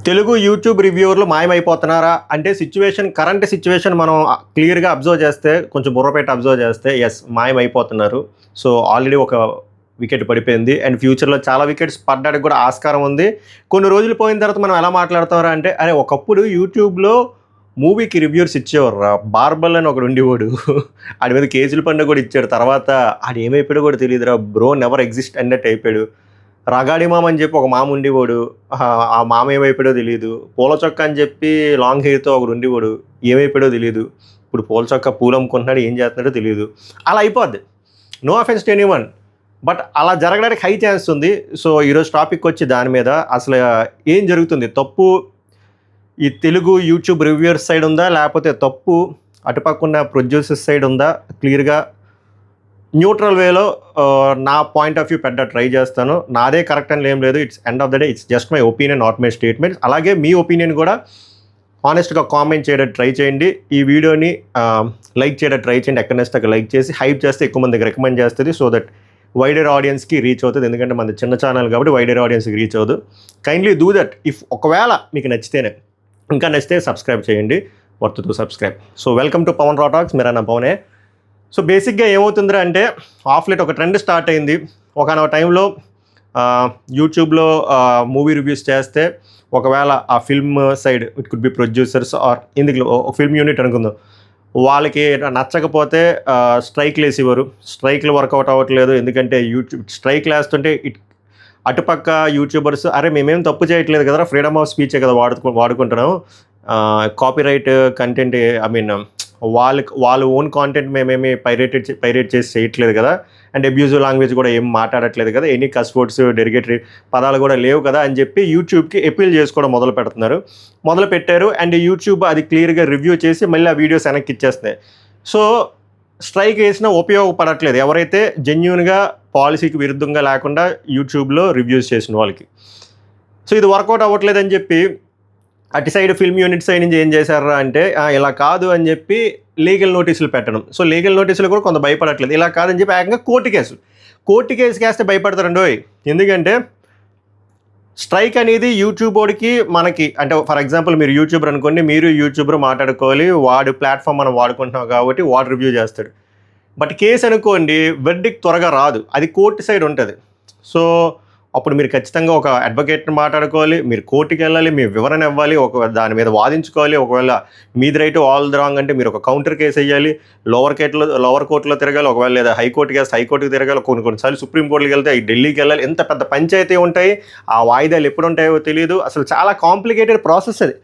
Telugu YouTube రివ్యూవర్లు మాయమైపోతున్నారా అంటే current situation మనం క్లియర్గా అబ్జర్వ్ చేస్తే, కొంచెం బుర్రపెట్టి అబ్జర్వ్ చేస్తే ఎస్ మాయమైపోతున్నారు. సో ఆల్రెడీ ఒక వికెట్ పడిపోయింది అండ్ ఫ్యూచర్లో చాలా వికెట్స్ పడడానికి కూడా ఆస్కారం ఉంది. కొన్ని రోజులు పోయిన తర్వాత మనం ఎలా మాట్లాడుతారా అంటే, అరే ఒకప్పుడు యూట్యూబ్లో మూవీకి రివ్యూర్స్ ఇచ్చేవారు రా, బార్బల్ అని ఒకడు ఉండేవాడు. ఆడి మీద కేసుల పండుగ కూడా ఇచ్చాడు. తర్వాత ఆడు ఏమైపోయాడో కూడా తెలియదురా, బ్రో నెవర్ ఎగ్జిస్ట్ అన్నట్టు అయిపోయాడు. రగాడి మామ అని చెప్పి ఒక మామ ఉండేవాడు, ఆ మామ ఏమైపోయాడో తెలియదు. పూల చొక్క అని చెప్పి లాంగ్ హెయిర్తో ఒకడు ఉండేవాడు, ఏమైపోయాడో తెలియదు. ఇప్పుడు పూల చొక్క పూలు అమ్ముకుంటున్నాడు, ఏం చేస్తున్నాడో తెలియదు. అలా అయిపోద్ది. No offense to anyone, but అలా జరగడానికి హై ఛాన్స్ ఉంది. సో ఈరోజు టాపిక్ వచ్చి దాని మీద అసలు ఏం జరుగుతుంది, తప్పు ఈ తెలుగు యూట్యూబ్ రివ్యూయర్స్ సైడ్ ఉందా, లేకపోతే తప్పు అటుపక్కన్న ప్రొడ్యూసర్స్ సైడ్ ఉందా, క్లియర్గా న్యూట్రల్ వేలో నా పాయింట్ ఆఫ్ వ్యూ పెట్ట ట్రై చేస్తాను. నాదే కరెక్ట్ అని ఏం లేదు. It's end of the day it's just my opinion, not my statements. అలాగే మీ ఒపీనియన్ కూడా హానెస్ట్గా కామెంట్ చేయడం ట్రై చేయండి. ఈ వీడియోని లైక్ చేయడం ట్రై చేయండి. ఎక్కడ నెక్స్ట్ అక్కడ లైక్ చేసి హైప్ చేస్తే ఎక్కువ మందికి రికమెండ్ చేస్తుంది, సో దట్ వైడర్ ఆడియన్స్కి రీచ్ అవుతుంది. ఎందుకంటే మనది చిన్న ఛానల్ కాబట్టి వైడర్ ఆడియన్స్కి రీచ్ అవ్వదు. కైండ్లీ డూ దట్ ఇఫ్ ఒకవేళ మీకు నచ్చితేనే. ఇంకా నచ్చితే సబ్స్క్రైబ్ చేయండి, worth to subscribe. So welcome to Pawan రా టాక్స్, మీరా నా పవనే. సో బేసిక్గా ఏమవుతుందిరా అంటే, ఆఫ్ లేట్ ఒక ట్రెండ్ స్టార్ట్ అయింది. ఒకనొక టైంలో యూట్యూబ్లో మూవీ రివ్యూస్ చేస్తే ఒకవేళ ఆ film side, it could be producers or ఇందులో ఒక ఫిల్మ్ యూనిట్ అనుకుందాం, వాళ్ళకి నచ్చకపోతే స్ట్రైక్లు వేసేవారు. స్ట్రైక్లు వర్కౌట్ అవ్వట్లేదు, ఎందుకంటే యూట్యూబ్ స్ట్రైక్లు వేస్తుంటే అటుపక్క యూట్యూబర్స్ అరే మేమేం తప్పు చేయట్లేదు కదరా, ఫ్రీడమ్ ఆఫ్ స్పీచే కదా వాడుకుంటున్నాం, కాపీరైట్ కంటెంట్ ఐ మీన్ వాళ్ళ ఓన్ కాంటెంట్ మేమేమి పైరేట్ చేసి చేయట్లేదు కదా, అండ్ అబ్యూజివ్ లాంగ్వేజ్ కూడా ఏం మాట్లాడట్లేదు కదా, ఎనీ కస్ వర్డ్స్ డెరిగేటరీ పదాలు కూడా లేవు కదా అని చెప్పి యూట్యూబ్కి అపీల్ చేసుకోవడం మొదలు పెట్టారు. అండ్ యూట్యూబ్ అది క్లియర్గా రివ్యూ చేసి మళ్ళీ ఆ వీడియోస్ వెనక్కి ఇచ్చేస్తున్నాయి. సో స్ట్రైక్ వేసినా ఉపయోగపడట్లేదు ఎవరైతే జెన్యూన్గా పాలసీకి విరుద్ధంగా లేకుండా యూట్యూబ్లో రివ్యూస్ చేసిన వాళ్ళకి. సో ఇది వర్కౌట్ అవ్వట్లేదని చెప్పి అటు సైడ్ ఫిల్మ్ యూనిట్ సైడ్ నుంచి ఏం చేశారా అంటే, ఇలా కాదు అని చెప్పి లీగల్ నోటీసులు పెట్టడం. సో లీగల్ నోటీసులు కూడా కొంత భయపడట్లేదు. ఇలా కాదని చెప్పి ఏకంగా కోర్టు కేసు వేస్తే భయపడతారండి. ఎందుకంటే స్ట్రైక్ అనేది యూట్యూబ్ వాడికి మనకి, అంటే ఫర్ ఎగ్జాంపుల్ మీరు యూట్యూబర్ అనుకోండి, మీరు యూట్యూబర్ మాట్లాడుకోవాలి, వాడు ప్లాట్ఫామ్ మనం వాడుకుంటున్నాం కాబట్టి వాడు రివ్యూ చేస్తాడు. బట్ కేసు అనుకోండి, వెర్డిక్ట్ త్వరగా రాదు, అది కోర్టు సైడ్ ఉంటుంది. సో అప్పుడు మీరు ఖచ్చితంగా ఒక అడ్వకేట్ని మాట్లాడుకోవాలి, మీరు కోర్టుకి వెళ్ళాలి, మీ వివరణ ఇవ్వాలి, దాని మీద వాదించుకోవాలి. ఒకవేళ మీది రైట్ ఆల్ రాంగ్ అంటే మీరు ఒక కౌంటర్ కేసు వేయాలి, లోవర్ కోర్టులో తిరగాలి, ఒకవేళ లేదా హైకోర్టుకి వేస్తే హైకోర్టుకి తిరగాలి, కొన్నిసార్లు సుప్రీంకోర్టుకి వెళ్తే ఢిల్లీకి వెళ్ళాలి. ఎంత పెద్ద పంచాయతీ ఉంటాయి, ఆ వాయిదాలు ఎప్పుడు ఉంటాయో తెలియదు. అసలు చాలా కాంప్లికేటెడ్ ప్రాసెస్, అది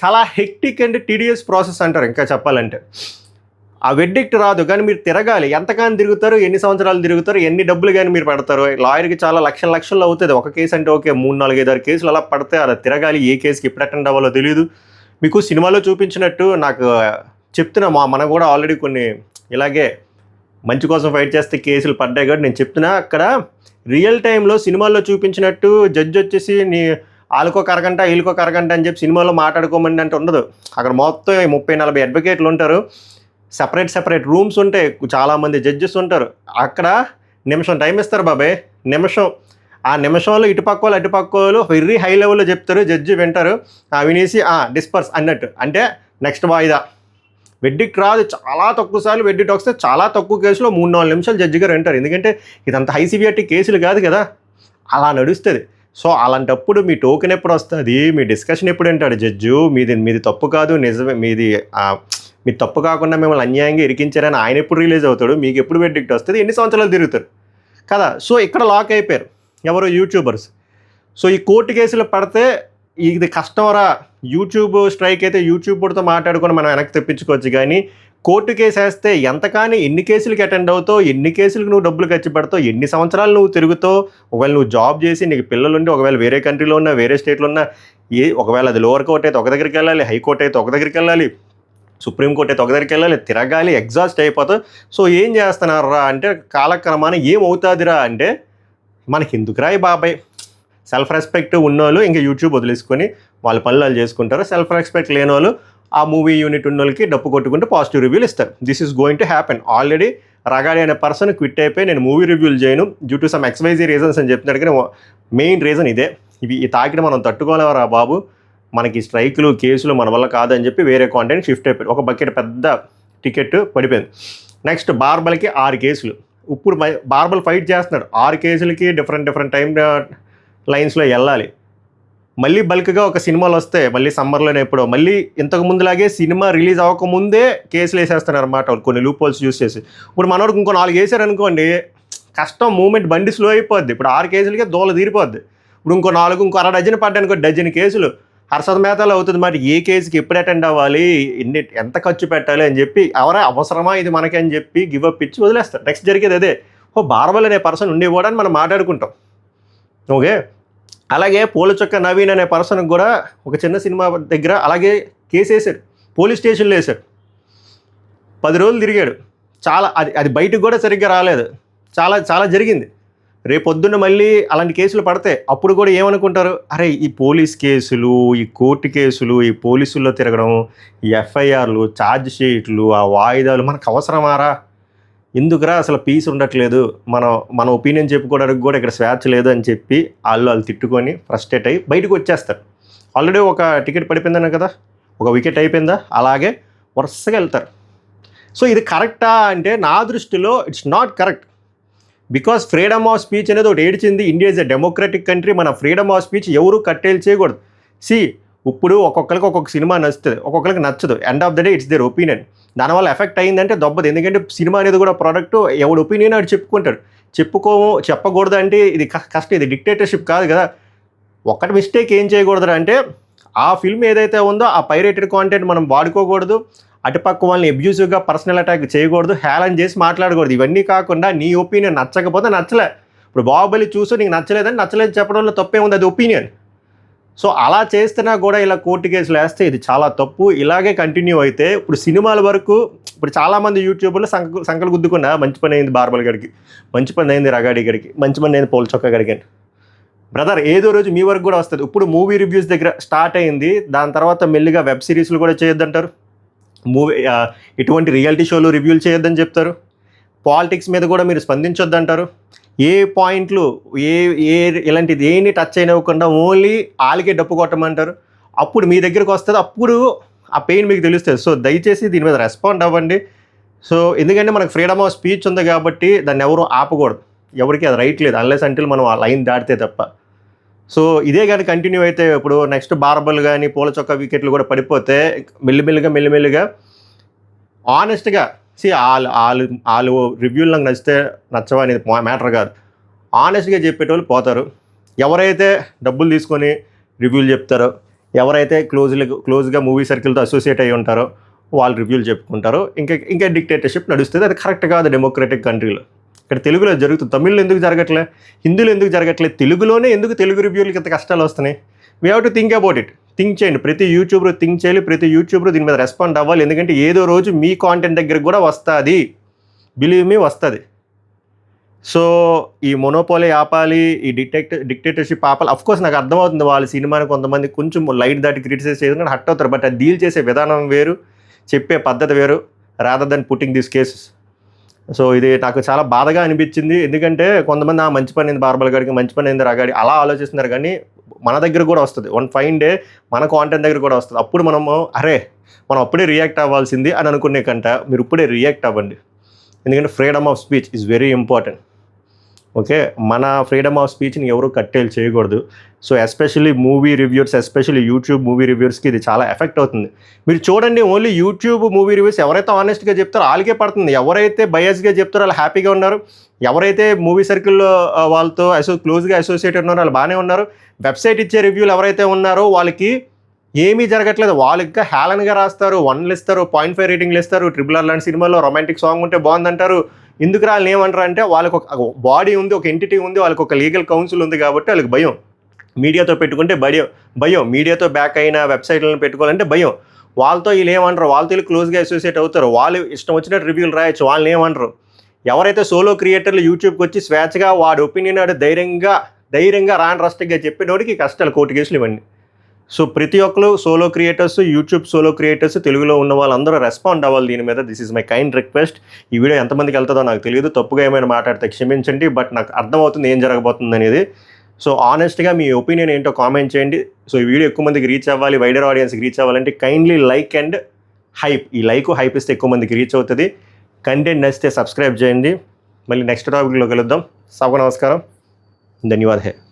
చాలా హెక్టిక్ అండ్ టీడియస్ ప్రాసెస్ అంటారు ఇంకా చెప్పాలంటే. ఆ వెర్డిక్ట్ రాదు కానీ మీరు తిరగాలి. ఎంతకాని తిరుగుతారు, ఎన్ని సంవత్సరాలు తిరుగుతారు, ఎన్ని డబ్బులు కానీ మీరు పెడతారు. లాయర్కి చాలా లక్షలు అవుతుంది. ఒక కేసు అంటే ఓకే, 3, 4, 5, 6 కేసులు అలా పడితే అలా తిరగాలి. ఏ కేసుకి ఎప్పుడు అటెండ్ అవ్వాలో తెలియదు. మీకు సినిమాలో చూపించినట్టు నాకు చెప్తున్నా, మనకు కూడా ఆల్రెడీ కొన్ని ఇలాగే మంచి కోసం ఫైట్ చేస్తే కేసులు పడ్డాయి కాబట్టి నేను చెప్తున్నా. అక్కడ రియల్ టైంలో సినిమాల్లో చూపించినట్టు జడ్జి వచ్చేసి వాళ్ళకో కరగంట వీళ్ళకో కరగంట అని చెప్పి సినిమాలో మాట్లాడుకోమని అంటే ఉండదు. అక్కడ మొత్తం 30-40 అడ్వకేట్లు ఉంటారు, సెపరేట్ రూమ్స్ ఉంటాయి, చాలామంది జడ్జెస్ ఉంటారు. అక్కడ నిమిషం టైం ఇస్తారు బాబాయ్, ఆ నిమిషంలో ఇటుపక్క వాళ్ళు వెరీ హై లెవెల్లో చెప్తారు, జడ్జి వింటారు, వినేసి డిస్పర్స్ అన్నట్టు. అంటే నెక్స్ట్ వాయిదా వెర్డిక్ట్ రాదు. చాలా తక్కువ సార్లు వెర్డిక్ట్ వస్తే చాలా తక్కువ కేసులో 3-4 నిమిషాలు జడ్జి గారు వింటారు. ఎందుకంటే ఇదంతా హై సివియారిటీ కేసులు కాదు కదా, అలా నడుస్తుంది. సో అలాంటప్పుడు మీ టోకెన్ ఎప్పుడు వస్తుంది, మీ డిస్కషన్ ఎప్పుడు వింటాడు జడ్జు, మీది తప్పు కాదు, నిజమే మీ తప్పు కాకుండా మిమ్మల్ని అన్యాయంగా ఇరికించారని ఆయన ఎప్పుడు రిలీజ్ అవుతాడు, మీకు ఎప్పుడు వెర్డిక్ట్ వస్తుంది, ఎన్ని సంవత్సరాలు తిరుగుతారు కదా. సో ఇక్కడ లాక్ అయిపోయారు ఎవరో యూట్యూబర్స్. సో ఈ కోర్టు కేసులు పడితే ఇది కష్టమరా. యూట్యూబ్ స్ట్రైక్ అయితే యూట్యూబర్తో మాట్లాడుకొని మనం వెనక్కి తెప్పించుకోవచ్చు, కానీ కోర్టు కేసు వేస్తే ఎంతకాని ఎన్ని కేసులకి అటెండ్ అవుతావు, ఎన్ని కేసులకు నువ్వు డబ్బులు ఖర్చు పెడతావు, ఎన్ని సంవత్సరాలు నువ్వు తిరుగుతావు. ఒకవేళ నువ్వు జాబ్ చేసి నీకు పిల్లలుండి ఒకవేళ వేరే కంట్రీలో ఉన్నా, వేరే స్టేట్లో ఉన్నా, ఒకవేళ అది లోవర్ కోర్టు అయితే ఒక దగ్గరికి వెళ్ళాలి, హైకోర్టు అయితే ఒక దగ్గరికి వెళ్ళాలి, సుప్రీంకోర్టు అయితే ఒక దగ్గరికి వెళ్ళాలి, తిరగాలి, ఎగ్జాస్ట్ అయిపోతావు. సో ఏం చేస్తున్నారా అంటే, కాలక్రమాన ఏమవుతుందిరా అంటే, మనకి ఎందుకురా ఈ బాబాయ్, సెల్ఫ్ రెస్పెక్ట్ ఉన్నోళ్ళు ఇంకా యూట్యూబ్ వదిలేసుకొని వాళ్ళ పనులు వాళ్ళు చేసుకుంటారు. సెల్ఫ్ రెస్పెక్ట్ లేని వాళ్ళు ఆ మూవీ యూనిట్ ఉన్న వాళ్ళకి డప్పు కొట్టుకుంటూ పాజిటివ్ రివ్యూలు ఇస్తారు. This is going to happen. Already రగాడి అనే పర్సన్ క్విట్ అయిపోయి నేను మూవీ రివ్యూలు చేయను due to some XYZ reasons అని చెప్తున్నాడు. కానీ మెయిన్ రీజన్ ఇదే, ఈ తాకిడి మనం తట్టుకోలేవరా బాబు, మనకి స్ట్రైకులు కేసులు మన వల్ల కాదని చెప్పి వేరే కాంటెంట్ షిఫ్ట్ అయిపోయింది. ఒక బకెట్ పెద్ద టికెట్ పడిపోయింది. నెక్స్ట్ బార్బల్కి 6 కేసులు. ఇప్పుడు బార్బల్ ఫైట్ చేస్తున్నాడు. 6 కేసులకి డిఫరెంట్ టైం లైన్స్లో వెళ్ళాలి. మళ్ళీ బల్క్గా ఒక సినిమాలు వస్తే మళ్ళీ సమ్మర్లోనే ఎప్పుడో మళ్ళీ ఇంతకు ముందులాగే సినిమా రిలీజ్ అవ్వకముందే కేసులు వేసేస్తున్నారు అన్నమాట, కొన్ని లూప్ హోల్స్ యూస్ చేసి. ఇప్పుడు మనోడికి ఇంకో 4 వేసారు అనుకోండి, కష్టం, మూమెంట్ బండి స్లో అయిపోద్ది. ఇప్పుడు 6 కేసులకే దోల తీరిపోద్ది. ఇప్పుడు ఇంకో 4 ఇంకో 1/2 డజన్ పడ్డానుకో, డజన్ కేసులు హర్షద్ మేతాలో అవుతుంది మాట. ఏ కేసుకి ఎప్పుడు అటెండ్ అవ్వాలి, ఎంత ఖర్చు పెట్టాలి అని చెప్పి, అవసరమా ఇది మనకి అని చెప్పి గివ్ అప్ ఇచ్చి వదిలేస్తారు. నెక్స్ట్ జరిగేది అదే. బార్బల్ అనే పర్సన్ ఉండేవాడని మనం మాట్లాడుకుంటాం. ఓకే, అలాగే పూలచొక్క నవీన్ అనే పర్సన్కి కూడా ఒక చిన్న సినిమా దగ్గర అలాగే కేసు వేశారు, పోలీస్ స్టేషన్లో వేశారు. 10 రోజులు తిరిగాడు. చాలా అది బయటకు కూడా సరిగ్గా రాలేదు. చాలా జరిగింది. రేపొద్దున్న మళ్ళీ అలాంటి కేసులు పడితే అప్పుడు కూడా ఏమనుకుంటారు, అరే ఈ పోలీస్ కేసులు, ఈ కోర్టు కేసులు, ఈ పోలీసుల్లో తిరగడం, ఈ ఎఫ్ఐఆర్లు, ఛార్జ్ షీట్లు, ఆ వాయిదాలు మనకు అవసరమారా? ఎందుకురా అసలు పీస్ ఉండట్లేదు, మన ఒపీనియన్ చెప్పుకోవడానికి కూడా ఇక్కడ స్వేచ్ఛ లేదు అని చెప్పి వాళ్ళు తిట్టుకొని ఫ్రస్ట్రేట్ అయ్యి బయటకు వచ్చేస్తారు. ఆల్రెడీ ఒక టికెట్ పడిపోయిందనే కదా, ఒక వికెట్ అయిపోయిందా, అలాగే వరుసగా వెళ్తారు. సో ఇది కరెక్టా అంటే నా దృష్టిలో it's not correct. Because freedom of speech అనేది ఒకటి ఏడ్చింది. India is a democratic country. మన ఫ్రీడమ్ ఆఫ్ స్పీచ్ ఎవరు కట్టేలు చేయకూడదు. ఇప్పుడు ఒక్కొక్కరికి ఒక్కొక్క సినిమా నచ్చుతుంది, ఒక్కొక్కరికి నచ్చదు. End of the day it's their opinion. దానివల్ల ఎఫెక్ట్ అయిందంటే దొబ్బది. ఎందుకంటే సినిమా అనేది కూడా ప్రోడక్ట్, ఎవడు ఒపీనియన్ ఆడు చెప్పుకుంటాడు. చెప్పకూడదు అంటే ఇది కష్టం. ఇది డిక్టేటర్షిప్ కాదు కదా. ఒక్కటి మిస్టేక్ ఏం చేయకూడదు అంటే, ఆ ఫిల్మ్ ఏదైతే ఉందో ఆ పైరేటెడ్ కాంటెంట్ మనం వాడుకోకూడదు, అటుపక్క వాళ్ళని అబ్యూసివ్గా పర్సనల్ అటాక్ చేయకూడదు, హేళన చేసి మాట్లాడకూడదు. ఇవన్నీ కాకుండా నీ ఒపీనియన్ నచ్చకపోతే నచ్చలే. ఇప్పుడు బాహుబలి చూసి నీకు నచ్చలేదు చెప్పడంలో తప్పే ఉంది, అది ఒపీనియన్. సో అలా చేస్తున్నా కూడా ఇలా కోర్టు కేసులు వేస్తే ఇది చాలా తప్పు. ఇలాగే కంటిన్యూ అయితే ఇప్పుడు సినిమాల వరకు, ఇప్పుడు చాలామంది యూట్యూబర్లు సంకలు గుద్దుకున్నా, మంచి పని అయింది బార్బల్ గడికి, మంచి పని అయింది రగాడి గడికి, మంచి పని అయింది పోల్చొక్క గడికి. బ్రదర్ ఏదో రోజు మీ వరకు కూడా వస్తుంది. ఇప్పుడు మూవీ రివ్యూస్ దగ్గర స్టార్ట్ అయింది, దాని తర్వాత మెల్లిగా వెబ్ సిరీస్లు కూడా చేయొద్దంటారు, ఇటువంటి రియాలిటీ షోలు రివ్యూలు చేయొద్దని చెప్తారు, పాలిటిక్స్ మీద కూడా మీరు స్పందించొద్దంటారు. ఏ పాయింట్లు ఇలాంటిది ఏని టచ్ అయినవ్వకుండా ఓన్లీ వాళ్ళకే డప్పు కొట్టమంటారు. అప్పుడు మీ దగ్గరకు వస్తుంది, అప్పుడు ఆ పెయిన్ మీకు తెలుస్తుంది. సో దయచేసి దీని మీద రెస్పాండ్ అవ్వండి. సో ఎందుకంటే మనకు ఫ్రీడమ్ ఆఫ్ స్పీచ్ ఉంది కాబట్టి దాన్ని ఎవరు ఆపకూడదు, ఎవరికి అది రైట్ లేదు అన్లెస్ అంటిల్ మనం ఆ లైన్ దాటితే తప్ప. సో ఇదే కానీ కంటిన్యూ అయితే ఇప్పుడు నెక్స్ట్ బార్బల్ కానీ పూలచొక్క వికెట్లు కూడా పడిపోతే మెల్లిమెల్లిగా ఆనెస్ట్గా వాళ్ళు రివ్యూలు నాకు నచ్చవా అనేది మ్యాటర్ కాదు. ఆనెస్ట్గా చెప్పేటోళ్ళు పోతారు. ఎవరైతే డబ్బులు తీసుకొని రివ్యూలు చెప్తారో, ఎవరైతే క్లోజ్గా మూవీ సర్కిల్తో అసోసియేట్ అయ్యి ఉంటారో వాళ్ళు రివ్యూలు చెప్పుకుంటారో ఇంకా డిక్టేటర్షిప్ నడుస్తుంది. అది కరెక్ట్ కాదు డెమోక్రటిక్ కంట్రీలో. ఇక్కడ తెలుగులో జరుగుతుంది, తమిళ్లో ఎందుకు జరగట్లే, హిందీలో ఎందుకు జరగట్లేదు, తెలుగులోనే ఎందుకు తెలుగు రివ్యూలకి ఇంత కష్టాలు వస్తున్నాయి? We have to think about it. Think చేయండి, ప్రతి యూట్యూబర్ థింక్ చేయాలి, ప్రతి యూట్యూబర్ దీని మీద రెస్పాండ్ అవ్వాలి. ఎందుకంటే ఏదో రోజు మీ కాంటెంట్ దగ్గరకు కూడా వస్తుంది, బిలీవ్ మీ వస్తుంది. సో ఈ మొనోపోలీ ఆపాలి, ఈ డిక్టేటర్షిప్ ఆపాలి. అఫ్కోర్స్ నాకు అర్థమవుతుంది, వాళ్ళ సినిమాని కొంతమంది కొంచెం లైట్ దాటి క్రిటిసైజ్ చేయడం హట్ అవుతారు. బట్ అది డీల్ చేసే విధానం వేరు, చెప్పే పద్ధతి వేరు, rather than putting this cases. So ఇది నాకు చాలా బాధగా అనిపించింది. ఎందుకంటే కొంతమంది మంచి పని అయింది బార్బల్ గాడికి, మంచి పని అయింది రగాడి అలా ఆలోచిస్తున్నారు. కానీ మన దగ్గర కూడా వస్తుంది, వన్ ఫైన్ డే మన కాంటెంట్ దగ్గర కూడా వస్తుంది. అప్పుడు మనం అప్పుడే రియాక్ట్ అవ్వాల్సింది అని అనుకునే కంట మీరు ఇప్పుడే రియాక్ట్ అవ్వండి. ఎందుకంటే freedom of speech is very important. Okay, మన ఫ్రీడమ్ ఆఫ్ స్పీచ్ని ఎవరు కట్టేలు చేయకూడదు. So especially movie reviewers, especially YouTube movie రివ్యూర్స్కి ఇది చాలా ఎఫెక్ట్ అవుతుంది. మీరు చూడండి, ఓన్లీ యూట్యూబ్ మూవీ రివ్యూస్ ఎవరైతే ఆనెస్ట్గా చెప్తారో వాళ్ళకే పడుతుంది. ఎవరైతే బయాస్గా చెప్తారో వాళ్ళు హ్యాపీగా ఉన్నారు, ఎవరైతే మూవీ సర్కిల్లో వాళ్ళతో క్లోజ్గా అసోసియేట్ ఉన్నారో వాళ్ళు బాగానే ఉన్నారు. వెబ్సైట్ ఇచ్చే రివ్యూలు ఎవరైతే ఉన్నారో వాళ్ళకి ఏమీ జరగట్లేదు. వాళ్ళు ఇంకా హేళనగా రాస్తారు, 1లు ఇస్తారు, 0.5 రేటింగ్లు ఇస్తారు. RRR లాంటి సినిమాలో రొమాంటిక్ సాంగ్ ఉంటే బాగుందంటారు. ఎందుకు వాళ్ళు ఏమంటారు అంటే వాళ్ళకి ఒక బాడీ ఉంది, ఒక ఎంటిటీ ఉంది, వాళ్ళకి ఒక లీగల్ కౌన్సిల్ ఉంది కాబట్టి వాళ్ళకి భయం. మీడియాతో పెట్టుకుంటే భయం, మీడియాతో బ్యాక్ అయిన వెబ్సైట్లను పెట్టుకోవాలంటే భయం. వాళ్ళతో వీళ్ళు ఏమంటారు, వాళ్ళతో వీళ్ళు క్లోజ్గా అసోసియేట్ అవుతారు, వాళ్ళు ఇష్టం వచ్చినట్టు రివ్యూలు రాయొచ్చు, వాళ్ళని ఏమంటారు. ఎవరైతే సోలో క్రియేటర్లు యూట్యూబ్కి వచ్చి స్వేచ్ఛగా వాడి ఒపీనియన్ ఆడు ధైర్యంగా రాని రస్టిగా చెప్పినోడికి కష్టాలు, కోర్టు కేసులు ఇవన్నీ. సో ప్రతి ఒక్కరు solo creators, YouTube solo creators, తెలుగులో ఉన్న వాళ్ళందరూ రెస్పాండ్ అవ్వాలి దీని మీద. This is my kind request. ఈ వీడియో ఎంతమందికి వెళ్తుందో నాకు తెలియదు, తప్పుగా ఏమైనా మాట్లాడితే క్షమించండి. బట్ నాకు అర్థమవుతుంది ఏం జరగబోతుంది అనేది. సో ఆనెస్ట్గా మీ ఒపీనియన్ ఏంటో కామెంట్ చేయండి. సో ఈ వీడియో ఎక్కువ మందికి రీచ్ అవ్వాలి, వైడర్ ఆడియన్స్కి రీచ్ అవ్వాలంటే కైండ్లీ లైక్ అండ్ హైప్. ఈ హైప్ ఇస్తే ఎక్కువ మందికి రీచ్ అవుతుంది. కంటెంట్ నచ్చితే సబ్స్క్రైబ్ చేయండి. మళ్ళీ నెక్స్ట్ టాపిక్లో కలుద్దాం. సభకు నమస్కారం. ధన్యవాదాలు.